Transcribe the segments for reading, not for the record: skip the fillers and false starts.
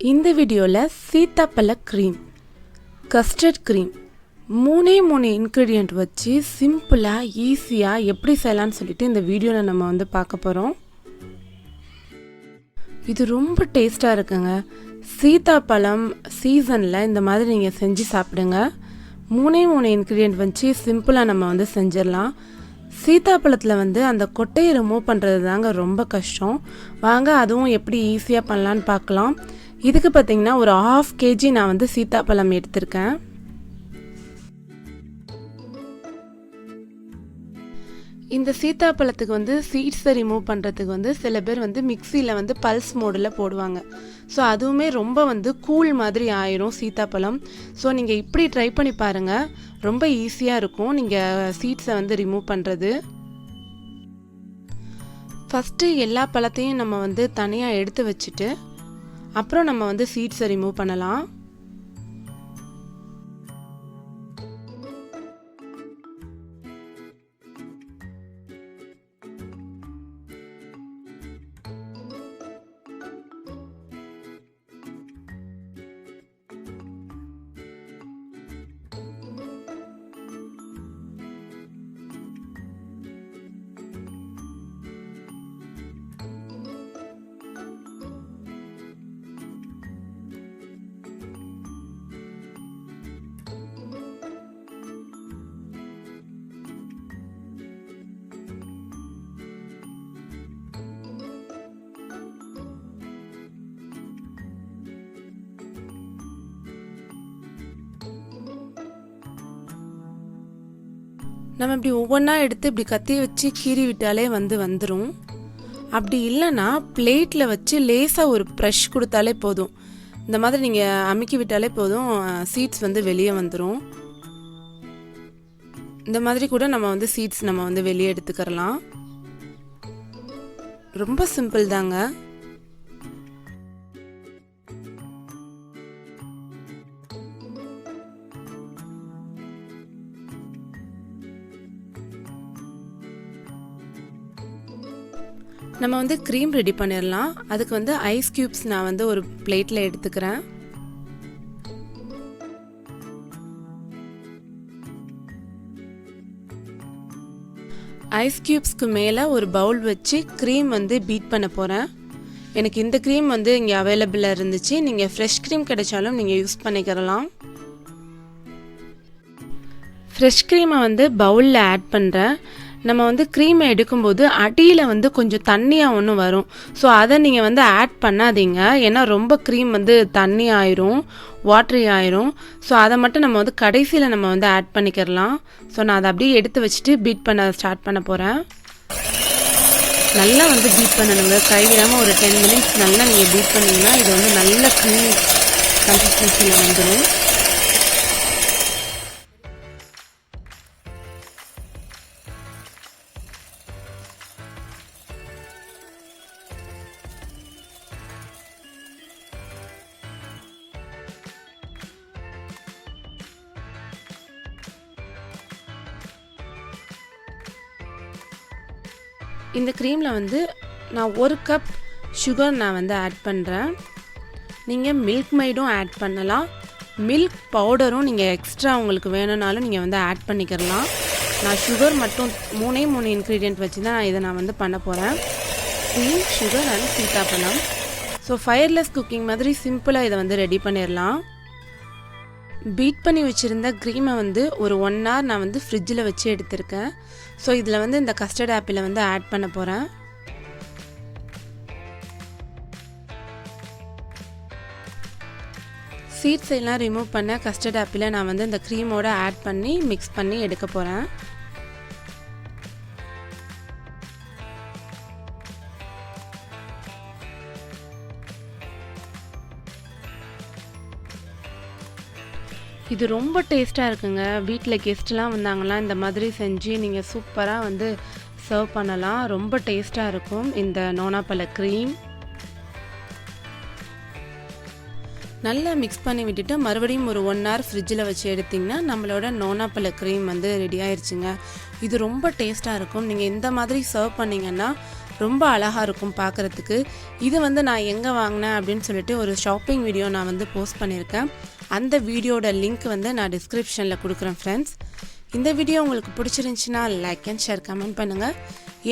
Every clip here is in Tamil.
இந்த வீடியோல சீதாப்பழ க்ரீம், கஸ்டர்ட் க்ரீம் மூணே இன்கிரிடியன்ட் வச்சு சிம்பிளா ஈஸியா எப்படி செய்யலாம்னு சொல்லிட்டு இந்த வீடியோல நம்ம பார்க்க போறோம். இது ரொம்ப டேஸ்டா இருக்குங்க. சீதாப்பழம் சீசன்ல இந்த மாதிரி நீங்க செஞ்சு சாப்பிடுங்க. மூணே இன்கிரிடியன்ட் வச்சு சிம்பிளா நம்ம செஞ்சிடலாம். சீதாப்பழத்தில் அந்த கொட்டையை ரிமூவ் பண்ணுறது தாங்க ரொம்ப கஷ்டம். வாங்க அதுவும் எப்படி ஈஸியாக பண்ணலான்னு பார்க்கலாம். இதுக்கு பார்த்தீங்கன்னா ஒரு 1/2 kg நான் சீதாப்பழம் எடுத்திருக்கேன். இந்த சீதாப்பழத்துக்கு சீட்ஸை ரிமூவ் பண்ணுறதுக்கு சில பேர் மிக்சியில் பல்ஸ் மோடில் போடுவாங்க. ஸோ அதுவுமே ரொம்ப கூல் மாதிரி ஆயிரும் சீதாப்பழம். ஸோ நீங்கள் இப்படி ட்ரை பண்ணி பாருங்கள், ரொம்ப ஈஸியாக இருக்கும் நீங்கள் சீட்ஸை ரிமூவ் பண்ணுறது. ஃபஸ்ட்டு எல்லா பழத்தையும் நம்ம தனியாக எடுத்து வச்சுட்டு அப்புறம் நம்ம சீட்ஸை ரிமூவ் பண்ணலாம். நம்ம இப்படி ஒவ்வொன்றா எடுத்து இப்படி கத்தி வச்சு கீறி விட்டாலே வந்துடும். அப்படி இல்லைன்னா பிளேட்டில் வச்சு லேசாக ஒரு ப்ரெஷ் கொடுத்தாலே போதும். இந்த மாதிரி நீங்கள் அமுக்கி விட்டாலே போதும், சீட்ஸ் வெளியே வந்துடும். இந்த மாதிரி கூட நம்ம சீட்ஸ் நம்ம வெளியே எடுத்துக்கிறலாம். ரொம்ப சிம்பிள் தாங்க. நம்ம க்ரீம் ரெடி பண்ணிடலாம். அதுக்கு ஐஸ் கியூப்ஸ் நான் ஒரு பிளேட்டில் எடுத்துக்கிறேன். ஐஸ் கியூப்ஸ்க்கு மேலே ஒரு பவுல் வச்சு க்ரீம் பீட் பண்ண போகிறேன். எனக்கு இந்த க்ரீம் இங்கே அவைலபிளாக இருந்துச்சு. நீங்கள் ஃப்ரெஷ் க்ரீம் கிடைச்சாலும் நீங்கள் யூஸ் பண்ணிக்கிறலாம். ஃப்ரெஷ் க்ரீமை பவுலில் ஆட் பண்ணுறேன். நம்ம க்ரீமை எடுக்கும்போது அடியில் கொஞ்சம் தண்ணியாக ஒன்று வரும். ஸோ அதை நீங்கள் ஆட் பண்ணாதீங்க. ஏன்னா ரொம்ப க்ரீம் தண்ணி ஆயிரும், வாட்ரி ஆயிரும். ஸோ அதை மட்டும் நம்ம கடைசியில் நம்ம ஆட் பண்ணிக்கிறலாம். ஸோ நான் அதை அப்படியே எடுத்து வச்சுட்டு பீட் பண்ண ஸ்டார்ட் பண்ண போகிறேன். நல்லா பீட் பண்ணணுங்க, கைவிடாமல் ஒரு 10 minutes நல்லா நீங்கள் பீட் பண்ணிங்கன்னா இது நல்ல க்ரீம் கன்சிஸ்டன்சியில் வந்துடும். இந்த க்ரீமில் நான் 1 கப் சுகர் நான் ஆட் பண்ணுறேன். நீங்கள் மில்க் மைடும் ஆட் பண்ணலாம், மில்க் பவுடரும் நீங்கள் எக்ஸ்ட்ரா உங்களுக்கு வேணும்னாலும் நீங்கள் ஆட் பண்ணிக்கிறலாம். நான் சுகர் மட்டும் மூணே இன்க்ரீடியன்ட் வச்சு தான் இதை நான் பண்ண போகிறேன். க்ரீம், சுகர் அண்ட் சீதாப்பழம். ஸோ ஃபயர்லெஸ் குக்கிங் மாதிரி சிம்பிளாக இதை ரெடி பண்ணிடலாம். பீட் பண்ணி வச்சுருந்த க்ரீமை ஒரு 1 hour நான் ஃப்ரிட்ஜில் வச்சு எடுத்திருக்கேன். ஸோ இதில் இந்த கஸ்டர்ட் ஆப்பிளை ஆட் பண்ண போகிறேன். சீட்ஸ் எல்லாம் ரிமூவ் பண்ண கஸ்டர்ட் ஆப்பிளை நான் இந்த க்ரீமோட ஆட் பண்ணி மிக்ஸ் பண்ணி எடுக்க போகிறேன். இது ரொம்ப டேஸ்ட்டாக இருக்குங்க. வீட்டில் கெஸ்ட்லாம் வந்தாங்கன்னா இந்த மாதிரி செஞ்சு நீங்கள் சூப்பராக சர்வ் பண்ணலாம். ரொம்ப டேஸ்ட்டாக இருக்கும் இந்த நோனாப்பழ க்ரீம். நல்லா மிக்ஸ் பண்ணி விட்டுட்டு மறுபடியும் ஒரு 1 hour ஃப்ரிட்ஜில் வச்சு எடுத்திங்கன்னா நம்மளோட நோனாப்பழ க்ரீம் ரெடி ஆயிடுச்சுங்க. இது ரொம்ப டேஸ்ட்டாக இருக்கும். நீங்கள் இந்த மாதிரி சர்வ் பண்ணிங்கன்னா ரொம்ப அழகாக இருக்கும் பார்க்குறதுக்கு. இது வந்து நான் எங்கே வாங்கினேன் அப்படின்னு சொல்லிட்டு ஒரு ஷாப்பிங் வீடியோ நான் வந்து போஸ்ட் பண்ணியிருக்கேன். அந்த வீடியோட லிங்க் வந்து நான் டிஸ்கிரிப்ஷனில் கொடுக்குறேன் ஃப்ரெண்ட்ஸ். இந்த வீடியோ உங்களுக்கு பிடிச்சிருந்துச்சுன்னா லைக் அண்ட் ஷேர் கமெண்ட் பண்ணுங்கள்.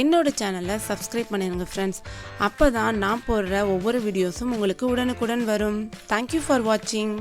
என்னோடய சேனலை சப்ஸ்கிரைப் பண்ணிடுங்க ஃப்ரெண்ட்ஸ். அப்போ தான் நான் போடுற ஒவ்வொரு வீடியோஸும் உங்களுக்கு உடனுக்குடன் வரும். தேங்க்யூ ஃபார் வாட்சிங்.